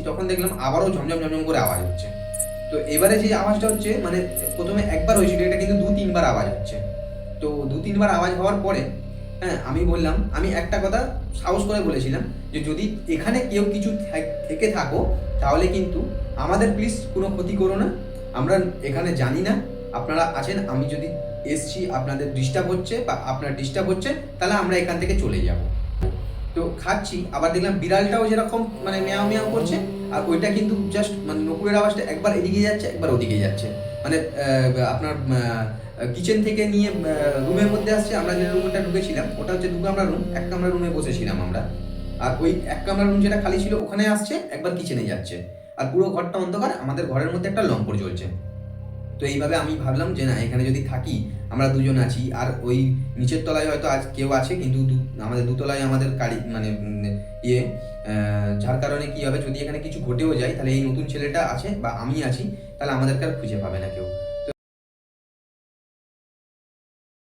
তখন দেখলাম আবারও ঝমঝম ঝমঝম করে আওয়াজ হচ্ছে। তো এবারে যে আওয়াজটা হচ্ছে মানে প্রথমে একবার হয়েছিল, এটা কিন্তু ২-৩ বার আওয়াজ হচ্ছে। তো ২-৩ বার আওয়াজ হওয়ার পরে হ্যাঁ, আমি বললাম, আমি একটা কথা সাহস করে বলেছিলাম যে যদি এখানে কেউ কিছু থেকে থাকো তাহলে কিন্তু আমাদের প্লিজ কোনো ক্ষতি করো না, আমরা এখানে জানি না আপনারা আছেন, আমি যদি এসছি আপনাদের ডিস্টার্ব হচ্ছে বা আপনার ডিস্টার্ব হচ্ছে তাহলে আমরা এখান থেকে চলে যাব। তো খাচ্ছি, আবার দেখলাম বিড়ালটাও যেরকম মানে ম্যাও ম্যাও করছে, আর ওইটা কিন্তু জাস্ট মানে নকুরের আওয়াজটা একবার এদিকে যাচ্ছে একবার ওদিকে যাচ্ছে, মানে আপনার কিচেন থেকে নিয়ে রুমের মধ্যে আসছে। আমরা যে রুমটা ঢুকেছিলাম ওটা হচ্ছে ২ কামরা রুম, ১ কামরা রুমে বসেছিলাম আমরা, আর ওই ১ কামরা রুম যেটা খালি ছিল ওখানে আসছে একবার কিচেনে যাচ্ছে, আর পুরো ঘরটা অন্ধকার, আমাদের ঘরের মধ্যে একটা লম্পট জ্বলছে। তো এইভাবে আমি ভাবলাম যে না, এখানে যদি থাকি, আমরা দুজন আছি, আর ওই নিচের তলায় হয়তো আজ কেউ আছে, কিন্তু আমাদের দোতলায় আমাদের গাড়ি মানে ইয়ে যার কারণে কি হবে, যদি এখানে কিছু ঘটেও যায় তাহলে এই নতুন ছেলেটা আছে বা আমি আছি, তাহলে আমাদেরকে আর খুঁজে পাবে না কেউ।